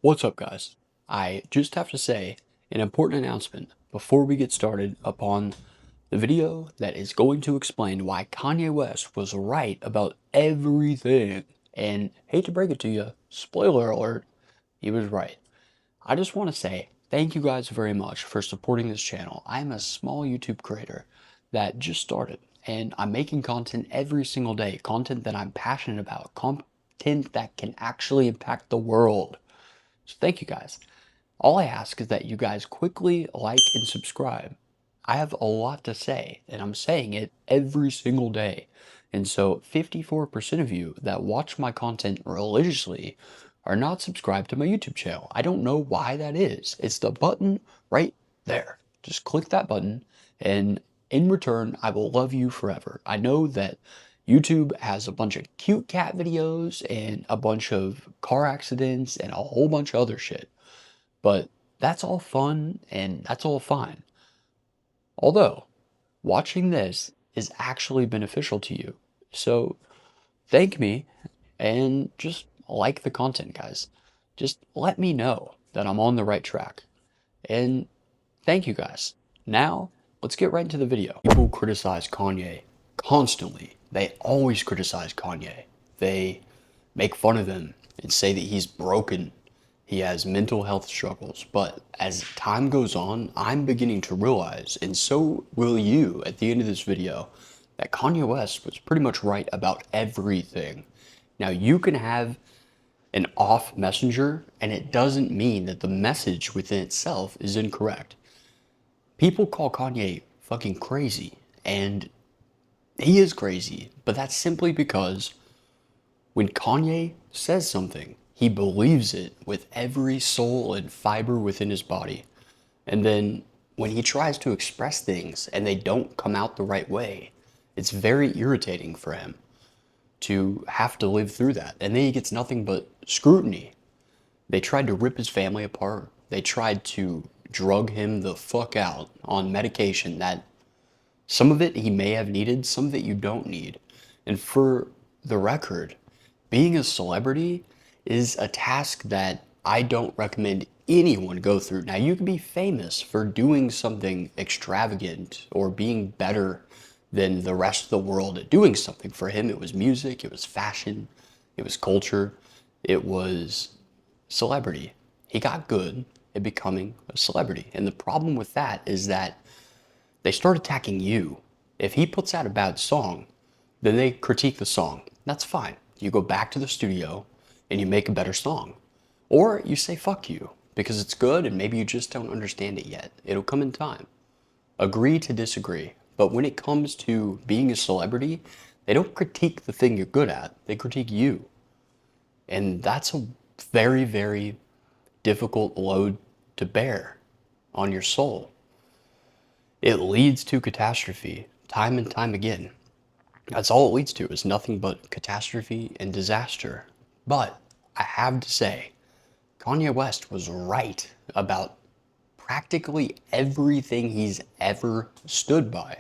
What's up, guys? I just have to say an important announcement before we get started upon the video that is going to explain why Kanye West was right about everything. And hate to break it to you, spoiler alert, he was right. I just want to say thank you guys very much for supporting this channel. I'm a small YouTube creator that just started, and I'm making content every single day, content that I'm passionate about, content that can actually impact the world. So thank you guys. All I ask is that you guys quickly like and subscribe. I have a lot to say, and I'm saying it every single day. And so 54% of you that watch my content religiously are not subscribed to my YouTube channel. I don't know why that is. It's the button right there. Just click that button, and in return, I will love you forever. I know that YouTube has a bunch of cute cat videos and a bunch of car accidents and a whole bunch of other shit. But that's all fun and that's all fine. Although, watching this is actually beneficial to you. So, thank me and just like the content, guys. Just let me know that I'm on the right track. And thank you guys. Now, let's get right into the video. People criticize Kanye constantly. They always criticize Kanye. They make fun of him and say that he's broken. He has mental health struggles. But as time goes on, I'm beginning to realize, and so will you at the end of this video, that Kanye West was pretty much right about everything. Now, you can have an off messenger, and it doesn't mean that the message within itself is incorrect. People call Kanye fucking crazy, and he is crazy, but that's simply because when Kanye says something, he believes it with every soul and fiber within his body. And then when he tries to express things and they don't come out the right way, it's very irritating for him to have to live through that. And then he gets nothing but scrutiny. They tried to rip his family apart. They tried to drug him the fuck out on medication that some of it he may have needed, some of it you don't need. And for the record, being a celebrity is a task that I don't recommend anyone go through. Now, you can be famous for doing something extravagant or being better than the rest of the world at doing something. For him, it was music, it was fashion, it was culture, it was celebrity. He got good at becoming a celebrity. And the problem with that is that they start attacking you. If he puts out a bad song, then they critique the song. That's fine. You go back to the studio and you make a better song. Or you say fuck you because it's good and maybe you just don't understand it yet. It'll come in time. Agree to disagree. But when it comes to being a celebrity, they don't critique the thing you're good at. They critique you. And that's a very, very difficult load to bear on your soul. It leads to catastrophe time and time again. That's all it leads to is nothing but catastrophe and disaster. But I have to say, Kanye West was right about practically everything he's ever stood by.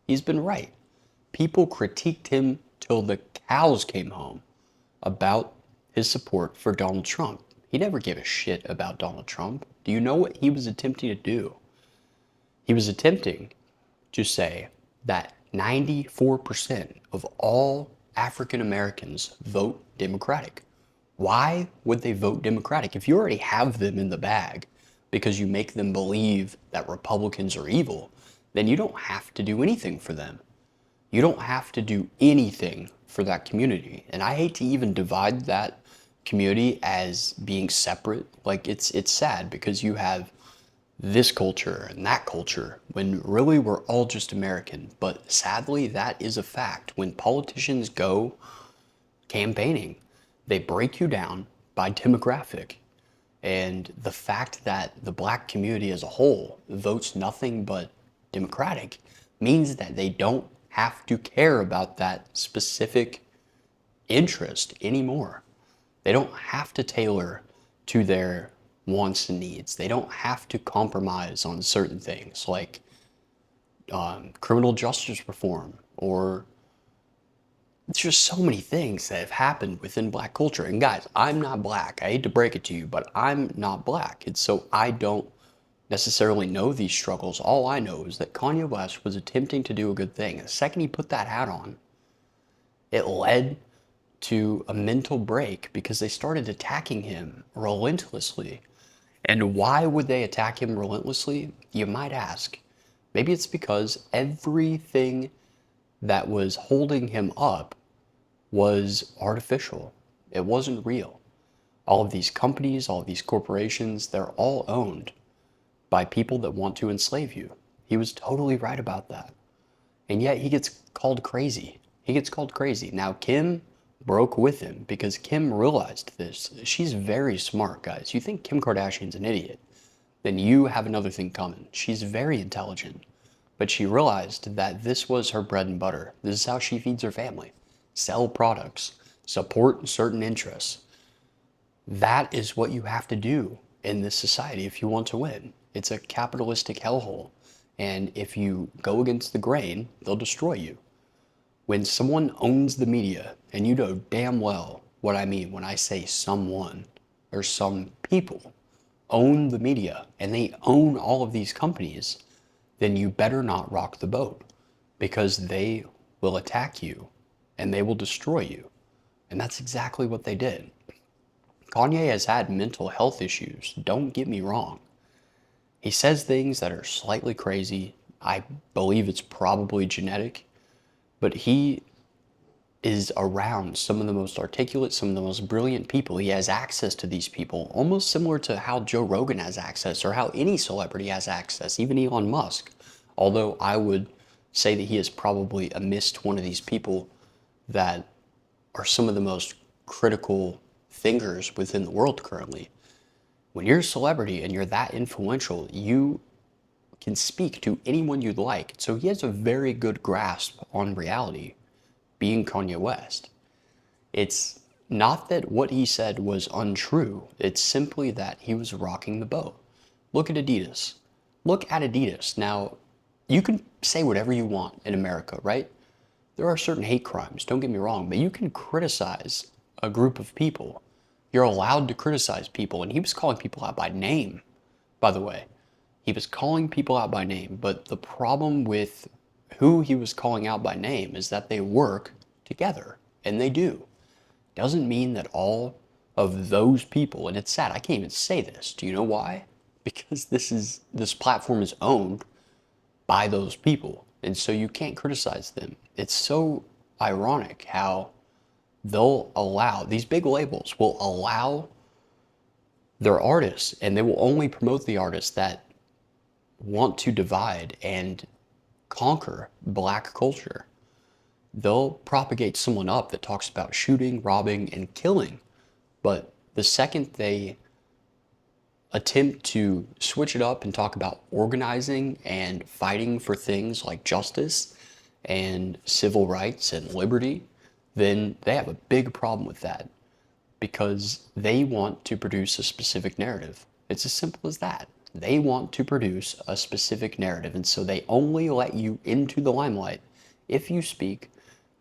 He's been right. People critiqued him till the cows came home about his support for Donald Trump. He never gave a shit about Donald Trump. Do you know what he was attempting to do? He was attempting to say that 94% of all African Americans vote Democratic. Why would they vote Democratic? If you already have them in the bag because you make them believe that Republicans are evil, then you don't have to do anything for them. You don't have to do anything for that community. And I hate to even divide that community as being separate. Like it's sad because you have this culture and that culture when really we're all just American. But sadly, that is a fact. When politicians go campaigning, they break you down by demographic. And the fact that the black community as a whole votes nothing but Democratic means that they don't have to care about that specific interest anymore. They don't have to tailor to their wants and needs. They don't have to compromise on certain things like criminal justice reform or It's just so many things that have happened within black culture. And guys, I'm not black. I hate to break it to you, but I'm not black. And so I don't necessarily know these struggles. All I know is that Kanye West was attempting to do a good thing. And the second he put that hat on, it led to a mental break because they started attacking him relentlessly. And why would they attack him relentlessly? You might ask. Maybe it's because everything that was holding him up was artificial. It wasn't real. All of these companies, all of these corporations, they're all owned by people that want to enslave you. He was totally right about that. And yet he gets called crazy. He gets called crazy. Now, Kim broke with him because Kim realized this. She's very smart, guys. You think Kim Kardashian's an idiot, then you have another thing coming. She's very intelligent, but she realized that this was her bread and butter. This is how she feeds her family. Sell products, support certain interests. That is what you have to do in this society if you want to win. It's a capitalistic hellhole. And if you go against the grain, they'll destroy you. When someone owns the media, and you know damn well what I mean when I say someone or some people own the media and they own all of these companies, then you better not rock the boat because they will attack you and they will destroy you. And that's exactly what they did. Kanye has had mental health issues, don't get me wrong. He says things that are slightly crazy. I believe it's probably genetic, but he is around some of the most articulate, some of the most brilliant people. He has access to these people, almost similar to how Joe Rogan has access or how any celebrity has access, even Elon Musk. Although I would say that he is probably amidst one of these people that are some of the most critical thinkers within the world currently. When you're a celebrity and you're that influential, you can speak to anyone you'd like. So he has a very good grasp on reality, being Kanye West. It's not that what he said was untrue. It's simply that he was rocking the boat. Look at Adidas. Look at Adidas. Now, you can say whatever you want in America, right? There are certain hate crimes, don't get me wrong, but you can criticize a group of people. You're allowed to criticize people, and he was calling people out by name, by the way. He was calling people out by name, but the problem with who he was calling out by name is that they work together, and they do. Doesn't mean that all of those people, and it's sad, I can't even say this. Do you know why? Because this platform is owned by those people, and so you can't criticize them. It's so ironic how they'll allow, these big labels will allow their artists, and they will only promote the artists that want to divide and conquer black culture. They'll propagate someone up that talks about shooting, robbing, and killing, but the second they attempt to switch it up and talk about organizing and fighting for things like justice and civil rights and liberty, then they have a big problem with that because they want to produce a specific narrative. It's as simple as that. They want to produce a specific narrative, and so they only let you into the limelight if you speak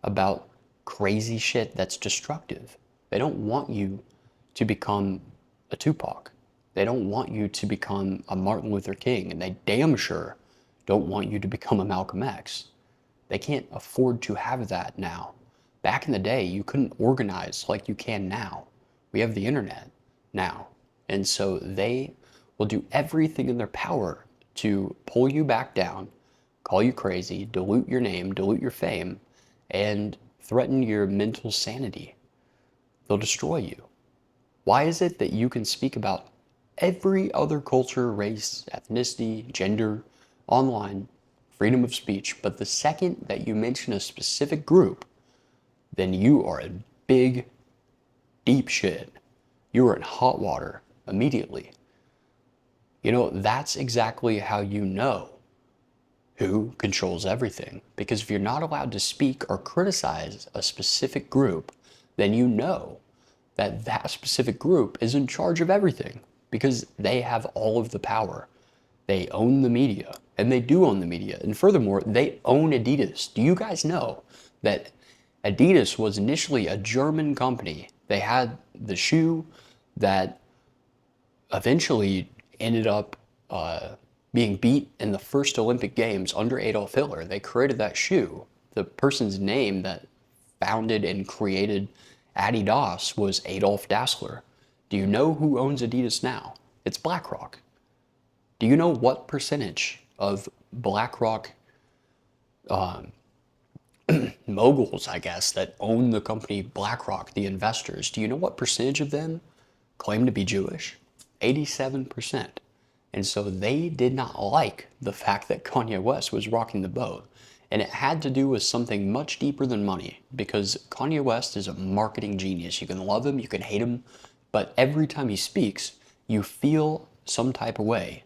about crazy shit that's destructive. They don't want you to become a Tupac. They don't want you to become a Martin Luther King, and they damn sure don't want you to become a Malcolm X. They can't afford to have that now. Back in the day, you couldn't organize like you can now. We have the internet now. And so they will do everything in their power to pull you back down, call you crazy, dilute your name, dilute your fame, and threaten your mental sanity. They'll destroy you. Why is it that you can speak about every other culture, race, ethnicity, gender, online, freedom of speech, but the second that you mention a specific group, then you are in big, deep shit. You are in hot water immediately. You know, that's exactly how you know who controls everything. Because if you're not allowed to speak or criticize a specific group, then you know that that specific group is in charge of everything because they have all of the power. They own the media, and they do own the media. And furthermore, they own Adidas. Do you guys know that Adidas was initially a German company. They had the shoe that eventually ended up being beat in the first Olympic Games under Adolf Hitler. They created that shoe. The person's name that founded and created Adidas was Adolf Dassler. Do you know who owns Adidas now? It's BlackRock. Do you know what percentage of BlackRock moguls, I guess, that own the company BlackRock, the investors, do you know what percentage of them claim to be Jewish? 87%. And so they did not like the fact that Kanye West was rocking the boat. And it had to do with something much deeper than money, because Kanye West is a marketing genius. You can love him, you can hate him, but every time he speaks, you feel some type of way.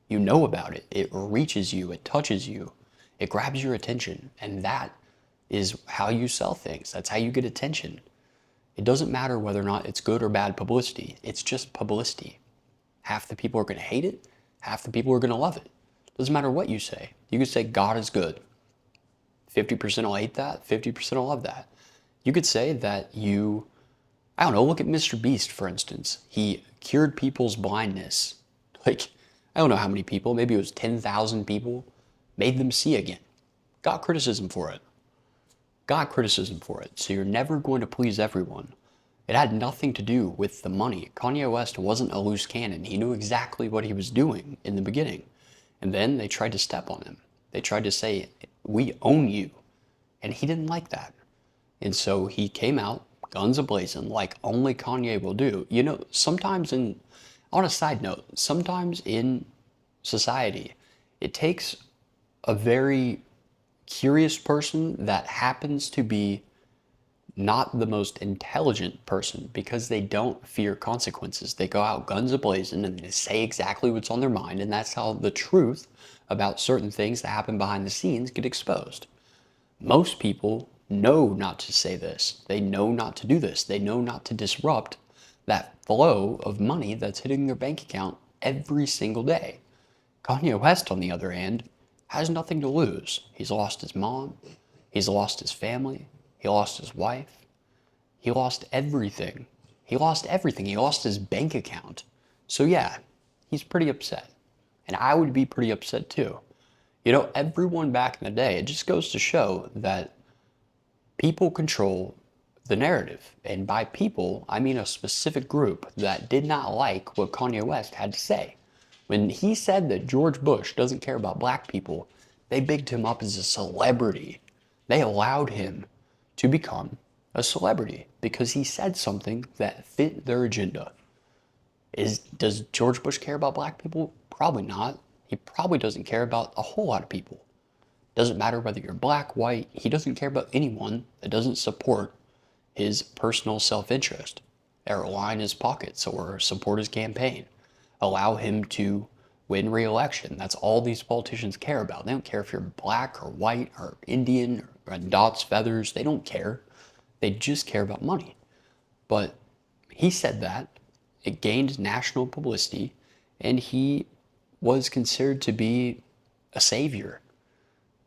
You know about it. It reaches you, it touches you, it grabs your attention, and that is how you sell things. That's how you get attention. It doesn't matter whether or not it's good or bad publicity. It's just publicity. Half the people are going to hate it. Half the people are going to love it. Doesn't matter what you say. You could say God is good. 50% will hate that. 50% will love that. You could say that I don't know, look at Mr. Beast, for instance. He cured people's blindness. Like, I don't know how many people, maybe it was 10,000 people, made them see again. Got criticism for it. Got criticism for it. So you're never going to please everyone. It had nothing to do with the money. Kanye West wasn't a loose cannon. He knew exactly what he was doing in the beginning. And then they tried to step on him. They tried to say, we own you. And he didn't like that. And so he came out, guns a-blazing, like only Kanye will do. You know, on a side note, sometimes in society, it takes a very curious person that happens to be not the most intelligent person, because they don't fear consequences. They go out guns a-blazing and they say exactly what's on their mind, and that's how the truth about certain things that happen behind the scenes get exposed. Most people know not to say this. They know not to do this. They know not to disrupt that flow of money that's hitting their bank account every single day. Kanye West, on the other hand, has nothing to lose. He's lost his mom. He's lost his family. He lost his wife. He lost everything. He lost everything. He lost his bank account. So yeah, he's pretty upset. And I would be pretty upset too. You know, everyone back in the day, it just goes to show that people control the narrative. And by people, I mean a specific group that did not like what Kanye West had to say. When he said that George Bush doesn't care about black people, they bigged him up as a celebrity. They allowed him to become a celebrity because he said something that fit their agenda. Does George Bush care about black people? Probably not. He probably doesn't care about a whole lot of people. Doesn't matter whether you're black, white, he doesn't care about anyone that doesn't support his personal self-interest, or line his pockets, or support his campaign. Allow him to win re-election. That's all these politicians care about. They don't care if you're black or white or Indian or dots, feathers. They don't care. They just care about money. But he said that. It gained national publicity, and he was considered to be a savior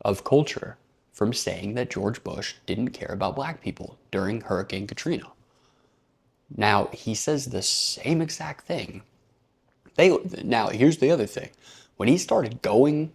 of culture from saying that George Bush didn't care about black people during Hurricane Katrina. Now, he says the same exact thing. Now, here's the other thing. When he started going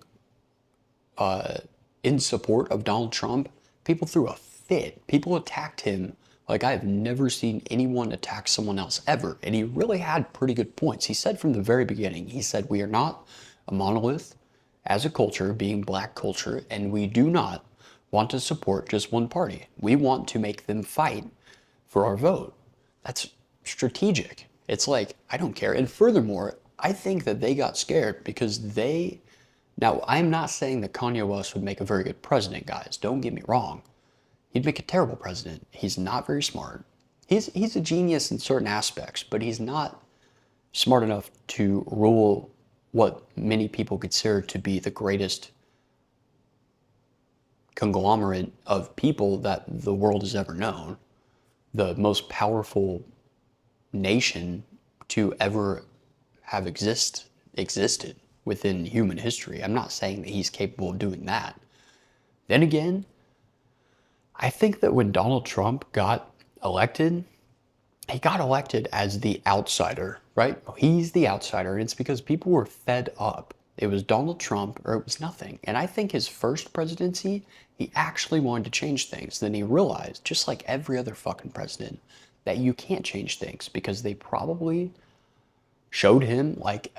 in support of Donald Trump, people threw a fit. People attacked him like I have never seen anyone attack someone else ever. And he really had pretty good points. He said from the very beginning, he said, we are not a monolith as a culture, being black culture, and we do not want to support just one party. We want to make them fight for our vote. That's strategic. It's like, I don't care. And furthermore, I think that they got scared because now I'm not saying that Kanye West would make a very good president, guys. Don't get me wrong. He'd make a terrible president. He's not very smart. He's a genius in certain aspects, but he's not smart enough to rule what many people consider to be the greatest conglomerate of people that the world has ever known, the most powerful nation to ever have existed within human history. I'm not saying that he's capable of doing that. Then again, I think that when Donald Trump got elected, he got elected as the outsider, right? He's the outsider, and it's because people were fed up. It was Donald Trump or it was nothing. And I think his first presidency, he actually wanted to change things. Then he realized, just like every other fucking president, that you can't change things because they probably showed him, like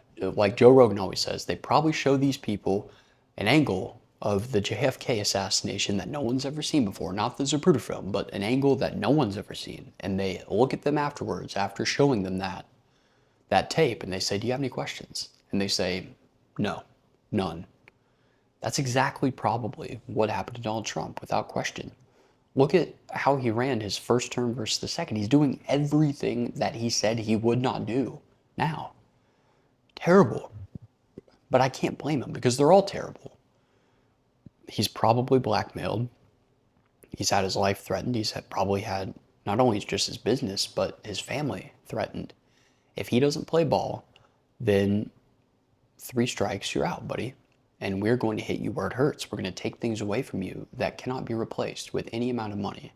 Joe Rogan always says, they probably show these people an angle of the JFK assassination that no one's ever seen before, not the Zapruder film, but an angle that no one's ever seen. And they look at them afterwards, after showing them that tape, and they say, "Do you have any questions?" And they say, "No, none." That's exactly probably what happened to Donald Trump, without question. Look at how he ran his first term versus the second. He's doing everything that he said he would not do now. Terrible. But I can't blame him because they're all terrible. He's probably blackmailed. He's had his life threatened. Probably had not only just his business, but his family threatened. If he doesn't play ball, then 3 strikes, you're out, buddy. And we're going to hit you where it hurts. We're going to take things away from you that cannot be replaced with any amount of money.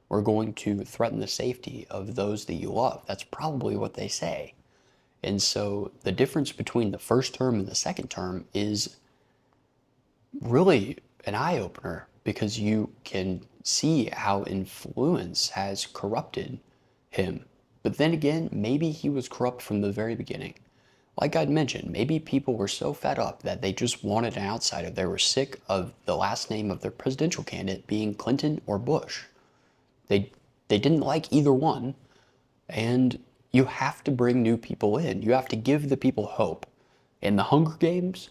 We're going to threaten the safety of those that you love. That's probably what they say. And so the difference between the first term and the second term is really an eye-opener because you can see how influence has corrupted him. But then again, maybe he was corrupt from the very beginning. Like I'd mentioned, maybe people were so fed up that they just wanted an outsider. They were sick of the last name of their presidential candidate being Clinton or Bush. They didn't like either one, and you have to bring new people in. You have to give the people hope. In the Hunger Games,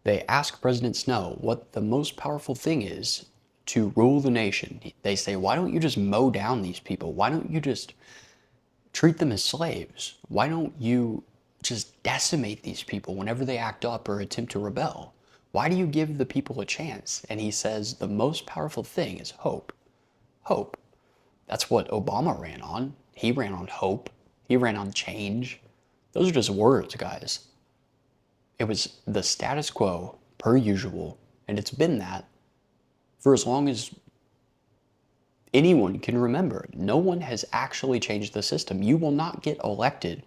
they ask President Snow what the most powerful thing is to rule the nation. They say, why don't you just mow down these people? Why don't you just treat them as slaves? Why don't you just decimate these people whenever they act up or attempt to rebel? Why do you give the people a chance? And he says the most powerful thing is hope. Hope. That's what Obama ran on. He ran on hope. He ran on change. Those are just words, guys. It was the status quo per usual, and it's been that for as long as anyone can remember. No one has actually changed the system. You will not get elected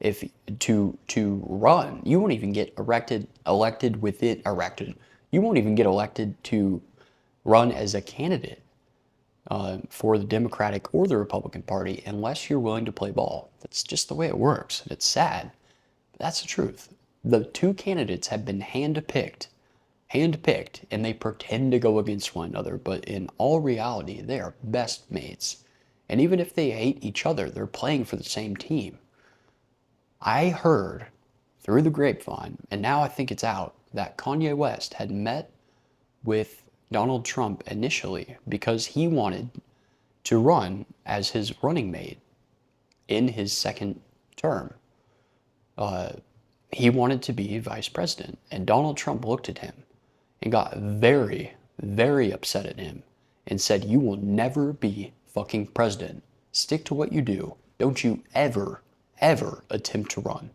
if to run. You won't even get elected within elected. You won't even get elected to run as a candidate for the Democratic or the Republican Party unless you're willing to play ball. That's just the way it works, and it's sad, but that's the truth. The 2 candidates have been handpicked, and they pretend to go against one another, but in all reality, they are best mates. And even if they hate each other, they're playing for the same team. I heard through the grapevine, and now I think it's out, that Kanye West had met with Donald Trump initially because he wanted to run as his running mate in his second term. He wanted to be vice president, and Donald Trump looked at him and got very, very upset at him and said, "You will never be fucking president. Stick to what you do. Don't you ever, ever attempt to run."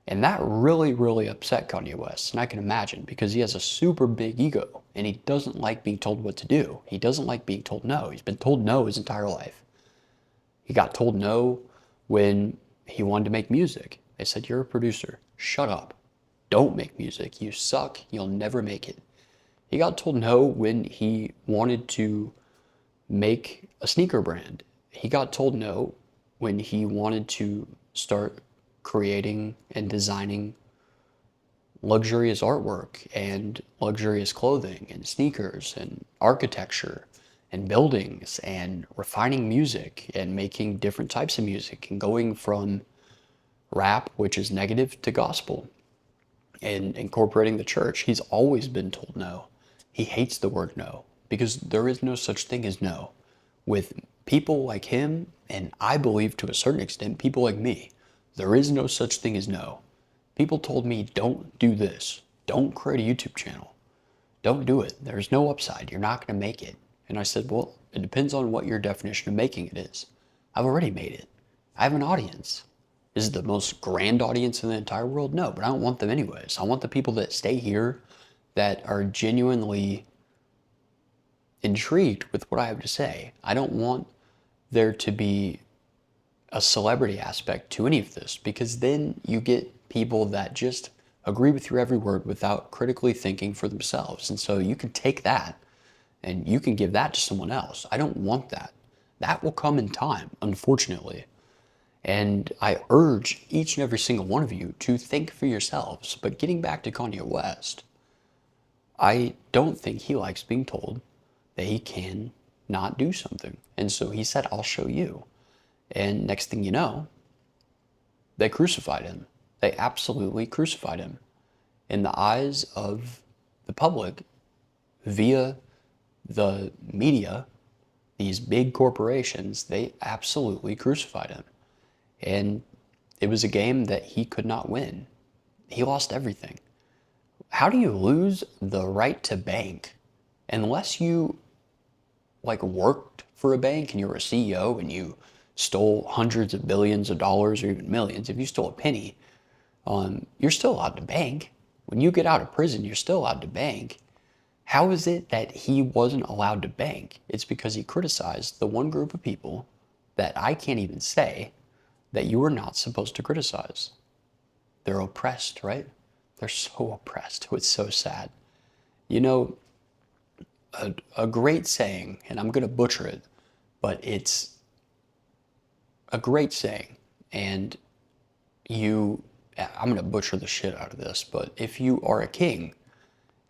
And that really, really upset Kanye West. And I can imagine because he has a super big ego and he doesn't like being told what to do. He doesn't like being told no. He's been told no his entire life. He got told no when he wanted to make music. They said, "You're a producer. Shut up. Don't make music. You suck. You'll never make it." He got told no when he wanted to make a sneaker brand. He got told no when he wanted to start creating and designing luxurious artwork and luxurious clothing and sneakers and architecture and buildings and refining music and making different types of music and going from rap, which is negative, to gospel and incorporating the church. He's always been told no. He hates the word no because there is no such thing as no. With people like him, and I believe to a certain extent, people like me, there is no such thing as no. People told me, don't do this. Don't create a YouTube channel. Don't do it. There's no upside. You're not going to make it. And I said, well, it depends on what your definition of making it is. I've already made it. I have an audience. Is it the most grand audience in the entire world? No, but I don't want them anyways. I want the people that stay here that are genuinely intrigued with what I have to say. I don't want there to be a celebrity aspect to any of this, because then you get people that just agree with your every word without critically thinking for themselves. And so you can take that and you can give that to someone else. I don't want that. That will come in time, unfortunately. And I urge each and every single one of you to think for yourselves. But getting back to Kanye West, I don't think he likes being told that he can not do something. And so he said, I'll show you. And next thing you know, they crucified him. They absolutely crucified him. In the eyes of the public, via the media, these big corporations, they absolutely crucified him. And it was a game that he could not win. He lost everything. How do you lose the right to bank unless you worked for a bank and you're a CEO and you stole hundreds of billions of dollars or even millions? If you stole a penny, you're still allowed to bank. When you get out of prison, you're still allowed to bank. How is it that he wasn't allowed to bank? It's because he criticized the one group of people that I can't even say that you are not supposed to criticize. They're oppressed, right? They're so oppressed. It's so sad. You know, a great saying, and I'm going to butcher it, but it's a great saying. And I'm going to butcher the shit out of this, but if you are a king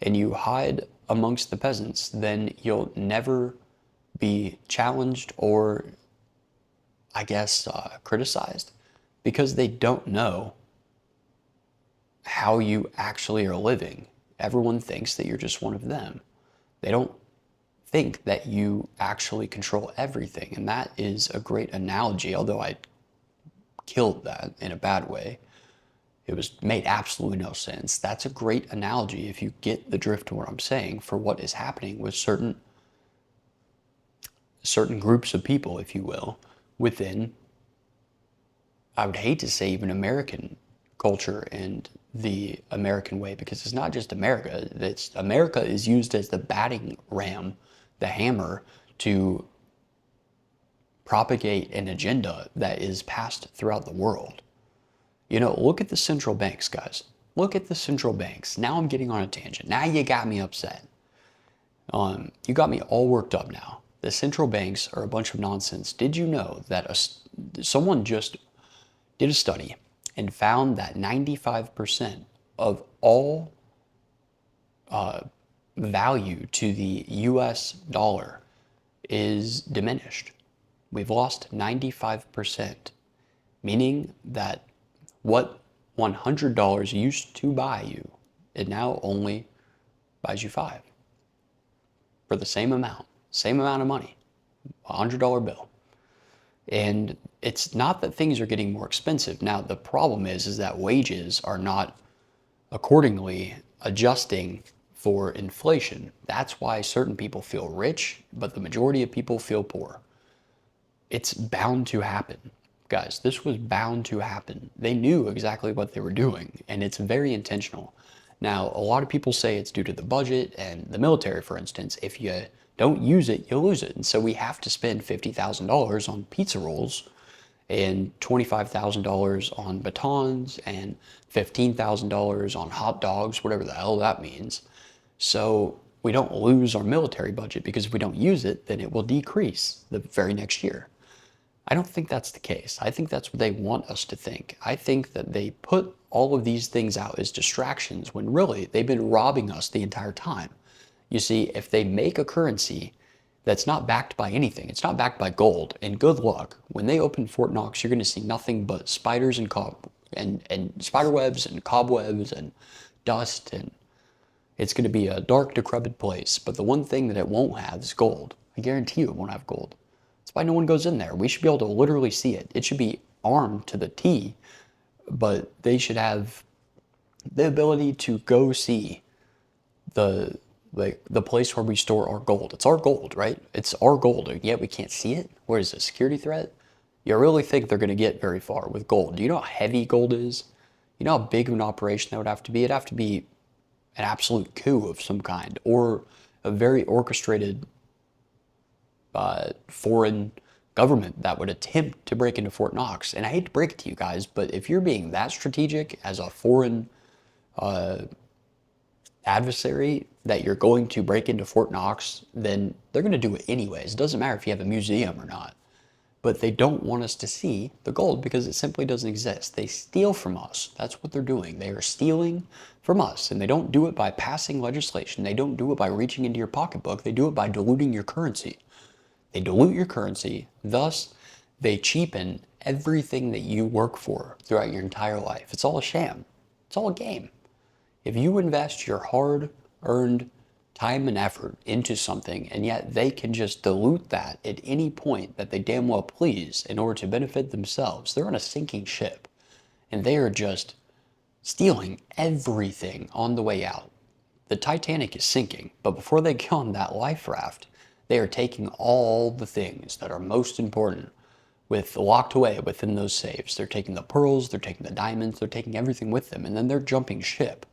and you hide amongst the peasants, then you'll never be challenged or, I guess, criticized, because they don't know how you actually are living. Everyone thinks that you're just one of them. They don't think that you actually control everything. And that is a great analogy, although I killed that in a bad way. It made absolutely no sense. That's a great analogy if you get the drift of what I'm saying for what is happening with certain groups of people, if you will, within, I would hate to say even American culture and the American way, because it's not just America. America is used as the battering ram, the hammer, to propagate an agenda that is passed throughout the world. You know, look at the central banks, guys. Look at the central banks. Now I'm getting on a tangent. Now you got me upset. You got me all worked up now. The central banks are a bunch of nonsense. Did you know that someone just did a study and found that 95% of all value to the US dollar is diminished? We've lost 95%, meaning that what $100 used to buy you, it now only buys you $5 for the same amount of money, a $100 bill. And it's not that things are getting more expensive. Now, the problem is that wages are not accordingly adjusting for inflation. That's why certain people feel rich, but the majority of people feel poor. It's bound to happen. Guys, this was bound to happen. They knew exactly what they were doing, and it's very intentional. Now, a lot of people say it's due to the budget and the military, for instance. If you don't use it, you lose it. And so we have to spend $50,000 on pizza rolls and $25,000 on batons and $15,000 on hot dogs, whatever the hell that means. So we don't lose our military budget, because if we don't use it, then it will decrease the very next year. I don't think that's the case. I think that's what they want us to think. I think that they put all of these things out as distractions when really they've been robbing us the entire time. You see, if they make a currency that's not backed by anything, it's not backed by gold, and good luck. When they open Fort Knox, you're going to see nothing but spiders and spider webs and cobwebs and dust, and it's going to be a dark, decrepit place. But the one thing that it won't have is gold. I guarantee you it won't have gold. That's why no one goes in there. We should be able to literally see it. It should be armed to the T, but they should have the ability to go see the place where we store our gold. It's our gold, right? It's our gold, and yet we can't see it? What is it, a security threat? You really think they're going to get very far with gold? Do you know how heavy gold is? You know how big of an operation that would have to be? It'd have to be an absolute coup of some kind, or a very orchestrated foreign government that would attempt to break into Fort Knox. And I hate to break it to you guys, but if you're being that strategic as a foreign adversary that you're going to break into Fort Knox, then they're going to do it anyways. It doesn't matter if you have a museum or not. But they don't want us to see the gold because it simply doesn't exist. They steal from us. That's what they're doing. They are stealing from us. And they don't do it by passing legislation. They don't do it by reaching into your pocketbook. They do it by diluting your currency. They dilute your currency. Thus, they cheapen everything that you work for throughout your entire life. It's all a sham. It's all a game. If you invest your hard-earned time and effort into something, and yet they can just dilute that at any point that they damn well please in order to benefit themselves, they're on a sinking ship. And they are just stealing everything on the way out. The Titanic is sinking, but before they get on that life raft, they are taking all the things that are most important locked away within those safes. They're taking the pearls, they're taking the diamonds, they're taking everything with them, and then they're jumping ship.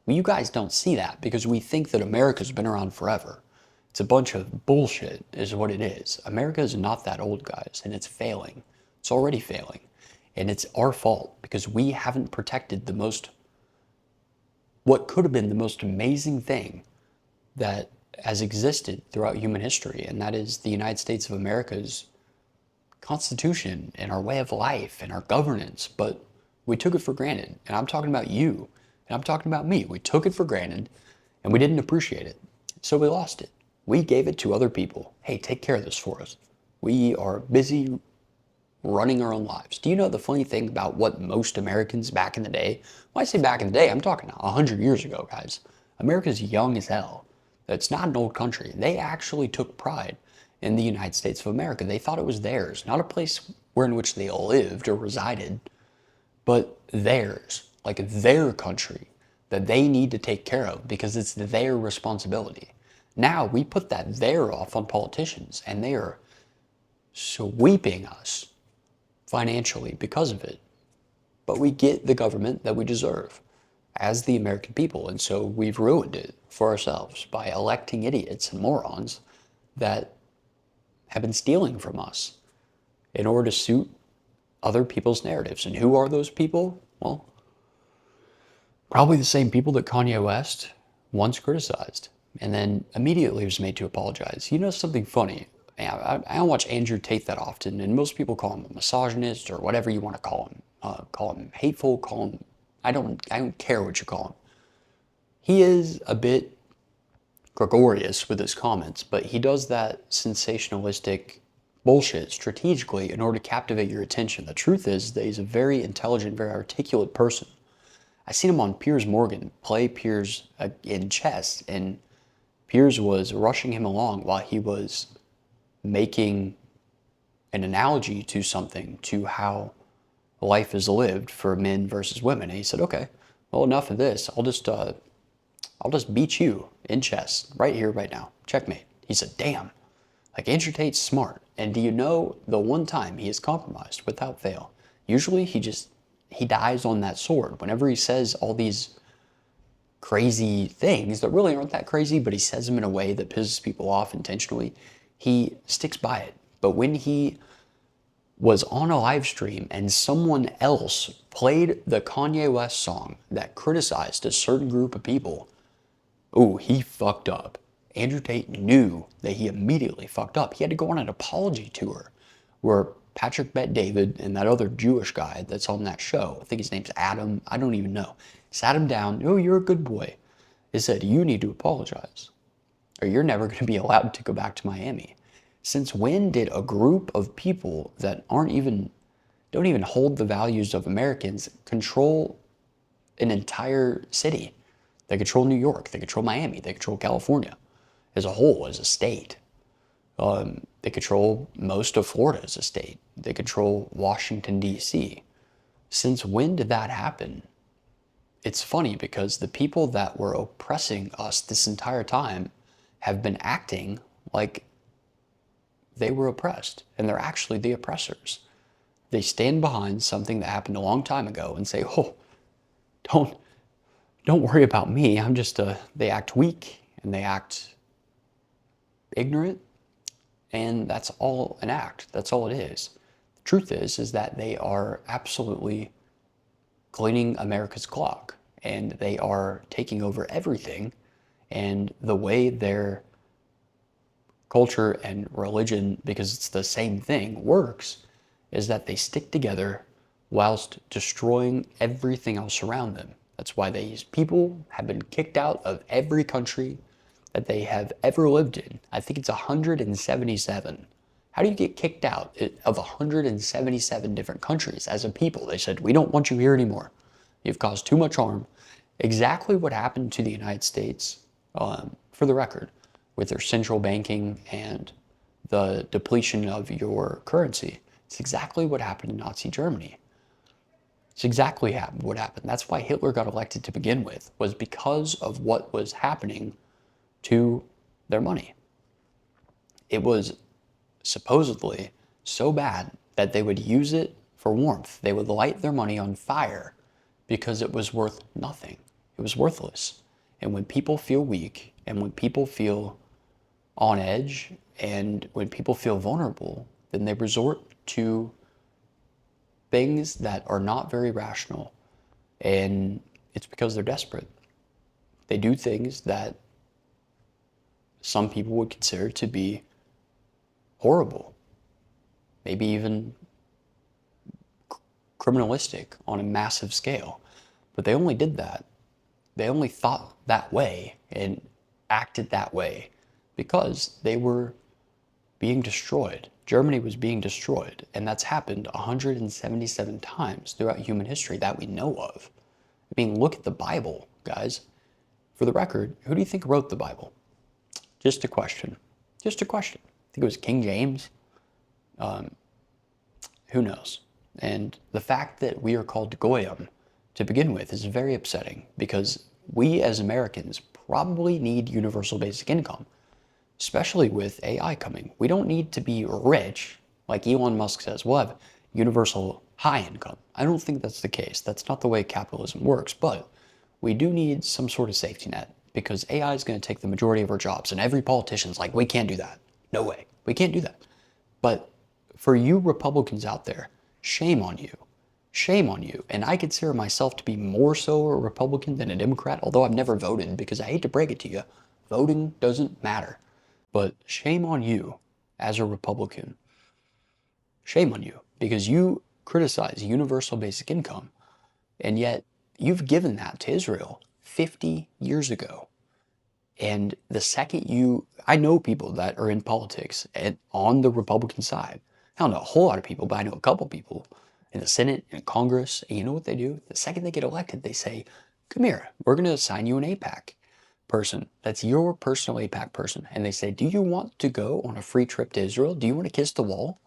Well, you guys don't see that because we think that America's been around forever. It's a bunch of bullshit is what it is. America is not that old, guys, and it's failing. It's already failing. And it's our fault because we haven't protected what could have been the most amazing thing that has existed throughout human history, and that is the United States of America's Constitution and our way of life and our governance. But we took it for granted, and I'm talking about you. And I'm talking about me. We took it for granted and we didn't appreciate it. So we lost it. We gave it to other people. Hey, take care of this for us. We are busy running our own lives. Do you know the funny thing about what most Americans back in the day, when I say back in the day, I'm talking 100 years ago, guys. America's young as hell. It's not an old country. They actually took pride in the United States of America. They thought it was theirs, not a place in which they lived or resided, but theirs. Like their country that they need to take care of because it's their responsibility. Now we put that there off on politicians and they are sweeping us financially because of it. But we get the government that we deserve as the American people. And so we've ruined it for ourselves by electing idiots and morons that have been stealing from us in order to suit other people's narratives. And who are those people? Well, probably the same people that Kanye West once criticized and then immediately was made to apologize. You know something funny? I don't watch Andrew Tate that often, and most people call him a misogynist or whatever you want to call him. Call him hateful, call him, I don't care what you call him. He is a bit gregarious with his comments, but he does that sensationalistic bullshit strategically in order to captivate your attention. The truth is that he's a very intelligent, very articulate person. I seen him on Piers Morgan play Piers in chess, and Piers was rushing him along while he was making an analogy to something, to how life is lived for men versus women. And he said, okay, well, enough of this. I'll just beat you in chess right here, right now. Checkmate. He said, damn, like Andrew Tate's smart. And do you know the one time he is compromised without fail? Usually he dies on that sword. Whenever he says all these crazy things that really aren't that crazy, but he says them in a way that pisses people off intentionally, he sticks by it. But when he was on a live stream and someone else played the Kanye West song that criticized a certain group of people, ooh, he fucked up. Andrew Tate knew that he immediately fucked up. He had to go on an apology tour where Patrick Bet David and that other Jewish guy that's on that show, I think his name's Adam, I don't even know, sat him down, oh, you're a good boy. He said, you need to apologize or you're never going to be allowed to go back to Miami. Since when did a group of people that don't even hold the values of Americans control an entire city? They control New York, they control Miami, they control California as a whole, as a state. They control most of Florida as a state. They control Washington, D.C. Since when did that happen? It's funny because the people that were oppressing us this entire time have been acting like they were oppressed, and they're actually the oppressors. They stand behind something that happened a long time ago and say, oh, don't worry about me. I'm just they act weak and they act ignorant. And that's all an act. That's all it is. The truth is that they are absolutely cleaning America's clock, and they are taking over everything. And the way their culture and religion, because it's the same thing, works is that they stick together whilst destroying everything else around them. That's why these people have been kicked out of every country that they have ever lived in. I think it's 177. How do you get kicked out of 177 different countries as a people? They said, we don't want you here anymore. You've caused too much harm. Exactly what happened to the United States, for the record, with their central banking and the depletion of your currency. It's exactly what happened in Nazi Germany. It's exactly what happened. That's why Hitler got elected to begin with, was because of what was happening to their money. It was supposedly so bad that they would use it for warmth. They would light their money on fire because it was worth nothing. It was worthless. And when people feel weak, and when people feel on edge, and when people feel vulnerable, then they resort to things that are not very rational. And it's because they're desperate. They do things that some people would consider to be horrible, maybe even criminalistic on a massive scale. But they only did that. They only thought that way and acted that way because they were being destroyed. Germany was being destroyed, and that's happened 177 times throughout human history that we know of. I mean, look at the Bible, guys. For the record, who do you think wrote the Bible? Just a question. Just a question. I think it was King James. Who knows? And the fact that we are called Goyim to begin with is very upsetting because we as Americans probably need universal basic income, especially with AI coming. We don't need to be rich, like Elon Musk says. We'll have universal high income. I don't think that's the case. That's not the way capitalism works, but we do need some sort of safety net because AI is going to take the majority of our jobs, and every politician's like, we can't do that. No way. We can't do that. But for you Republicans out there, shame on you. Shame on you. And I consider myself to be more so a Republican than a Democrat, although I've never voted because I hate to break it to you, voting doesn't matter. But shame on you as a Republican. Shame on you because you criticize universal basic income, and yet you've given that to Israel 50 years ago. And the second I know people that are in politics and on the Republican side. I don't know a whole lot of people, but I know a couple people in the Senate and Congress. And you know what they do? The second they get elected, they say, come here, we're going to assign you an AIPAC person. That's your personal AIPAC person. And they say, do you want to go on a free trip to Israel? Do you want to kiss the wall?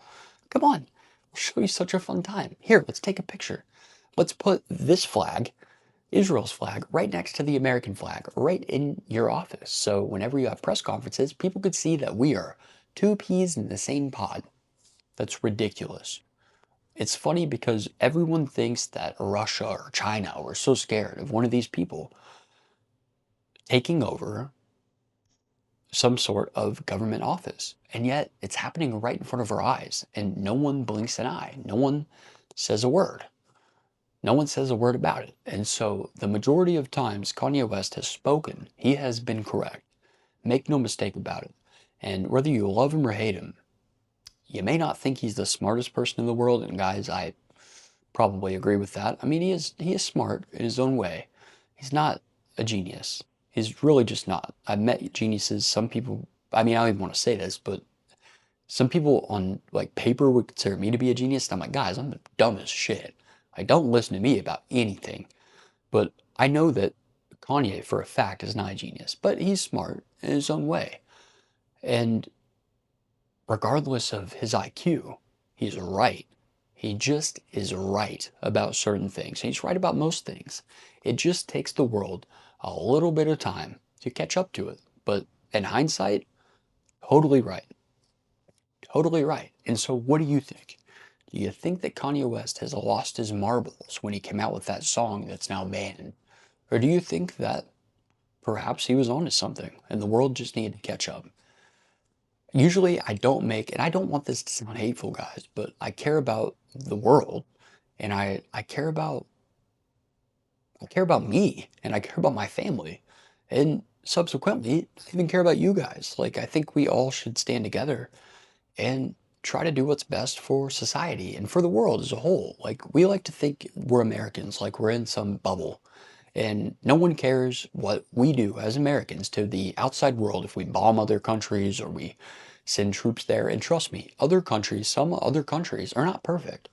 Come on, we'll show you such a fun time. Here, let's take a picture. Let's put this flag, Israel's flag, right next to the American flag, right in your office. So whenever you have press conferences, people could see that we are two peas in the same pod. That's ridiculous. It's funny because everyone thinks that Russia or China are so scared of one of these people taking over some sort of government office. And yet it's happening right in front of our eyes and no one blinks an eye. No one says a word. No one says a word about it. And so the majority of times Kanye West has spoken, he has been correct. Make no mistake about it. And whether you love him or hate him, you may not think he's the smartest person in the world. And guys, I probably agree with that. I mean, he is smart in his own way. He's not a genius. He's really just not. I've met geniuses. Some people, I mean, I don't even want to say this, but some people on like paper would consider me to be a genius. And I'm like, guys, I'm dumb as shit. Like, don't listen to me about anything. But I know that Kanye, for a fact, is not a genius, but he's smart in his own way. And regardless of his IQ, he's right. He just is right about certain things. He's right about most things. It just takes the world a little bit of time to catch up to it. But in hindsight, totally right. Totally right. And so what do you think? Do you think that Kanye West has lost his marbles when he came out with that song that's now banned? Or do you think that perhaps he was onto something and the world just needed to catch up? usually I don't make, and I don't want this to sound hateful, guys, but I care about the world, and I care about me, and I care about my family, and subsequently, I even care about you guys. Like, I think we all should stand together and try to do what's best for society and for the world as a whole. Like, we like to think we're Americans, like we're in some bubble, and no one cares what we do as Americans to the outside world if we bomb other countries or we send troops there. And trust me, some other countries are not perfect.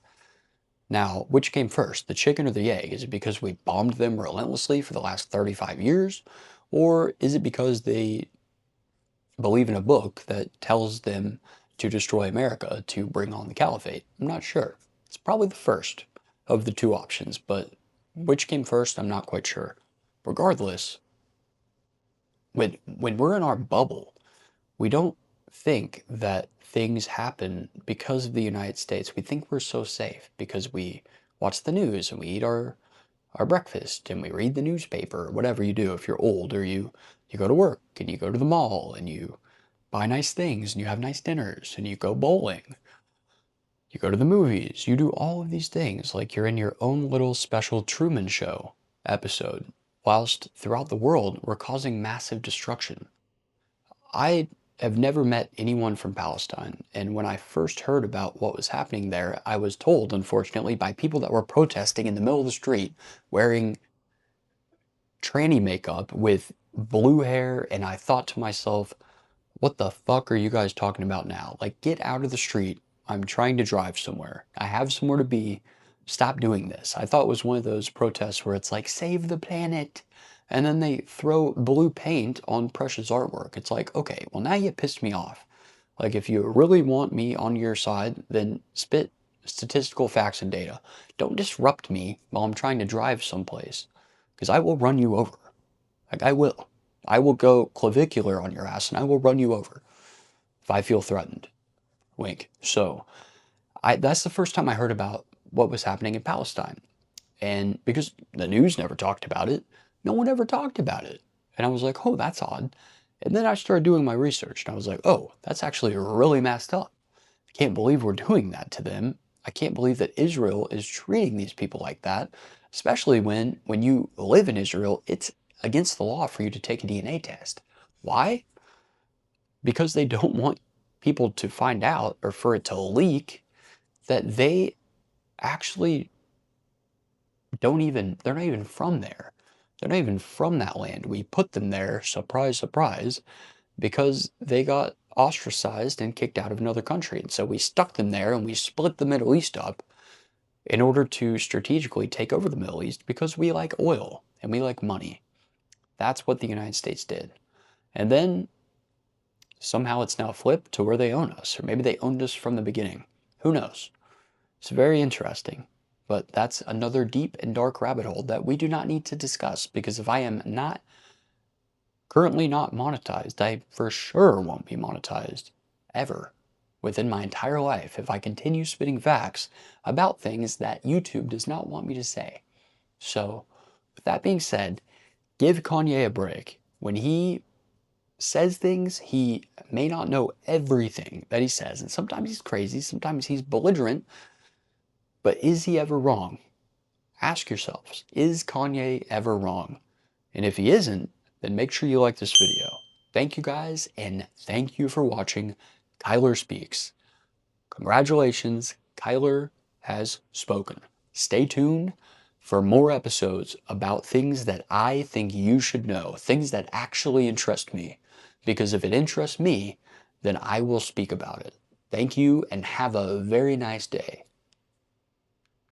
Now, which came first, the chicken or the egg? Is it because we bombed them relentlessly for the last 35 years? Or is it because they believe in a book that tells them to destroy America to bring on the caliphate? I'm not sure. It's probably the first of the two options, but which came first, I'm not quite sure. Regardless, when we're in our bubble, we don't think that things happen because of the United States. We think we're so safe because we watch the news and we eat our breakfast and we read the newspaper or whatever you do if you're old, or you go to work and you go to the mall and you buy nice things and you have nice dinners and you go bowling. You go to the movies, you do all of these things like you're in your own little special Truman Show episode, whilst throughout the world we're causing massive destruction. I have never met anyone from Palestine, and when I first heard about what was happening there, I was told, unfortunately, by people that were protesting in the middle of the street wearing tranny makeup with blue hair, and I thought to myself, what the fuck are you guys talking about now? Like, get out of the street. I'm trying to drive somewhere. I have somewhere to be. Stop doing this. I thought it was one of those protests where it's like, save the planet. And then they throw blue paint on precious artwork. It's like, okay, well, now you pissed me off. Like, if you really want me on your side, then spit statistical facts and data. Don't disrupt me while I'm trying to drive someplace, because I will run you over. Like, I will. I will go clavicular on your ass and I will run you over if I feel threatened. Wink. So, that's the first time I heard about what was happening in Palestine. And because the news never talked about it, no one ever talked about it. And I was like, oh, that's odd. And then I started doing my research and I was like, oh, that's actually really messed up. I can't believe we're doing that to them. I can't believe that Israel is treating these people like that, especially when you live in Israel, it's against the law for you to take a DNA test. Why? Because they don't want people to find out or for it to leak that they actually they're not even from there. They're not even from that land. We put them there, surprise, surprise, because they got ostracized and kicked out of another country. And so we stuck them there and we split the Middle East up in order to strategically take over the Middle East because we like oil and we like money. That's what the United States did. And then somehow it's now flipped to where they own us, or maybe they owned us from the beginning. Who knows? It's very interesting. But that's another deep and dark rabbit hole that we do not need to discuss, because if I am not currently not monetized, I for sure won't be monetized ever within my entire life if I continue spitting facts about things that YouTube does not want me to say. So, with that being said, give Kanye a break. When he says things, he may not know everything that he says, and sometimes he's crazy, sometimes he's belligerent, but is he ever wrong? Ask yourselves, is Kanye ever wrong? And if he isn't, then make sure you like this video. Thank you guys, and thank you for watching Kyler Speaks. Congratulations, Kyler has spoken. Stay tuned for more episodes about things that I think you should know, things that actually interest me. Because if it interests me, then I will speak about it. Thank you, and have a very nice day.